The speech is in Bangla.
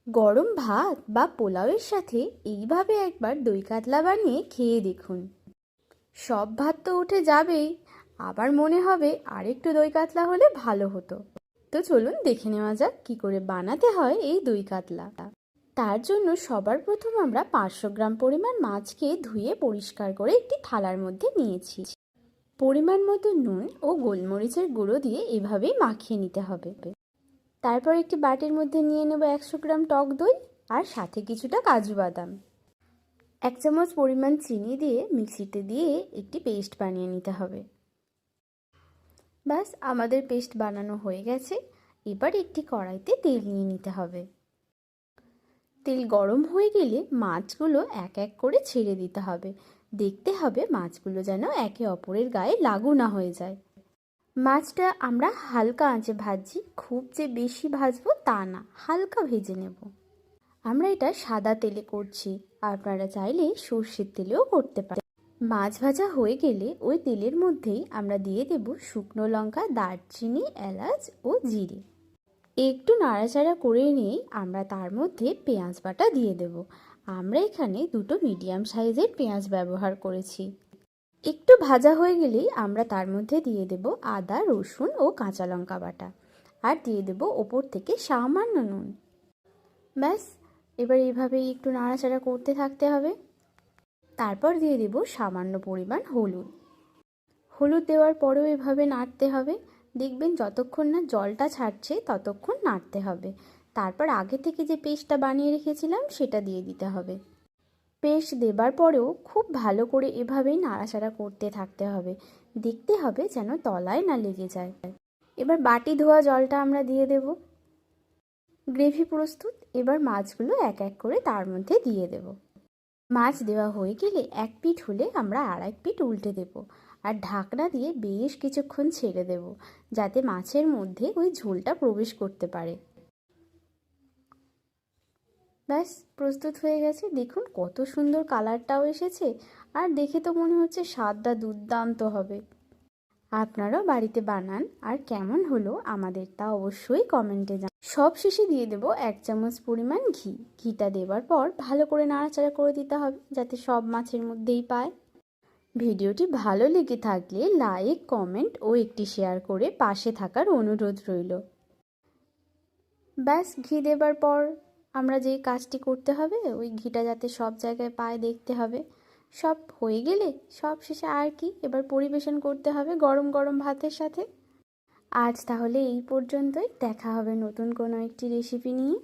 গরম ভাত বা পোলাওয়ের সাথে এইভাবে একবার দই কাতলা বানিয়ে খেয়ে দেখুন। সব ভাত তো উঠে যাবেই, আবার মনে হবে আরেকটু দই কাতলা হলে ভালো হতো। তো চলুন দেখে নেওয়া যাক কী করে বানাতে হয় এই দই কাতলা। তার জন্য সবার প্রথম আমরা 500 গ্রাম পরিমাণ মাছকে ধুয়ে পরিষ্কার করে একটি থালার মধ্যে নিয়েছি। পরিমাণ মতো নুন ও গোলমরিচের গুঁড়ো দিয়ে এভাবেই মাখিয়ে নিতে হবে। তারপর একটি বাটির মধ্যে নিয়ে নেব 100 গ্রাম টক দই আর সাথে কিছুটা কাজু বাদাম। 1 চামচ পরিমাণ চিনি দিয়ে মিক্সিতে দিয়ে একটি পেস্ট বানিয়ে নিতে হবে। ব্যাস আমাদের পেস্ট বানানো হয়ে গেছে। এবার একটি কড়াইতে তেল নিয়ে নিতে হবে। তেল গরম হয়ে গেলে মাছগুলো এক এক করে ছেড়ে দিতে হবে। দেখতে হবে মাছগুলো যেন একে অপরের গায়ে লাগু না হয়ে যায়। মাছটা আমরা হালকা আঁচে ভাজছি, খুব যে বেশি ভাজবো তা না, হালকা ভেজে নেব। আমরা এটা সাদা তেলে করছি, আপনারা চাইলে সর্ষের তেলেও করতে পারেন। মাছ ভাজা হয়ে গেলে ওই তেলের মধ্যেই আমরা দিয়ে দেব শুকনো লঙ্কা, দারচিনি, এলাচ ও জিরে। একটু নাড়াচাড়া করে নিয়ে আমরা তার মধ্যে পেঁয়াজ বাটা দিয়ে দেব। আমরা এখানে দুটো মিডিয়াম সাইজের পেঁয়াজ ব্যবহার করেছি। একটু ভাজা হয়ে গেলেই আমরা তার মধ্যে দিয়ে দেব আদা, রসুন ও কাঁচা লঙ্কা বাটা, আর দিয়ে দেব ওপর থেকে সামান্য নুন। ব্যাস এবার এইভাবেই একটু নাড়াচাড়া করতে থাকতে হবে। তারপর দিয়ে দেব সামান্য পরিমাণ হলুদ। হলুদ দেওয়ার পরেও এভাবে নাড়তে হবে। দেখবেন যতক্ষণ না জলটা ছাড়ছে ততক্ষণ নাড়তে হবে। তারপর আগে থেকে যে পেস্টটা বানিয়ে রেখেছিলাম সেটা দিয়ে দিতে হবে। পেস্ট দেবার পরেও খুব ভালো করে এভাবেই নাড়াচাড়া করতে থাকতে হবে। দেখতে হবে যেন তলায় না লেগে যায়। এবার বাটি ধোয়া জলটা আমরা দিয়ে দেব। গ্রেভি প্রস্তুত। এবার মাছগুলো এক এক করে তার মধ্যে দিয়ে দেব। মাছ দেওয়া হয়ে গেলে এক পিঠ হলে আমরা আরেক পিঠ উল্টে দেব, আর ঢাকনা দিয়ে বেশ কিছুক্ষণ ছেড়ে দেব, যাতে মাছের মধ্যে ওই ঝোলটা প্রবেশ করতে পারে। ব্যাস প্রস্তুত হয়ে গেছে। দেখুন কত সুন্দর কালারটাও এসেছে, আর দেখে তো মনে হচ্ছে স্বাদটা দুর্দান্ত হবে। আপনারাও বাড়িতে বানান, আর কেমন হলো আমাদের তা অবশ্যই কমেন্টে জানান। সব শেষে দিয়ে দেব 1 চামচ পরিমাণ ঘি। ঘিটা দেবার পর ভালো করে নাড়াচাড়া করে দিতে হবে, যাতে সব মাছের মধ্যেই পায়। ভিডিওটি ভালো লেগে থাকলে লাইক, কমেন্ট ও একটি শেয়ার করে পাশে থাকার অনুরোধ রইল। ব্যাস ঘি দেবার পর আমরা যেই কাজটি করতে হবে, ওই ঘিটা যাতে সব জায়গায় পায় দেখতে হবে। সব হয়ে গেলে সব শেষে আর কি, এবার পরিবেশন করতে হবে গরম গরম ভাতের সাথে। আজ তাহলে এই পর্যন্তই। দেখা হবে নতুন কোনো একটি রেসিপি নিয়ে।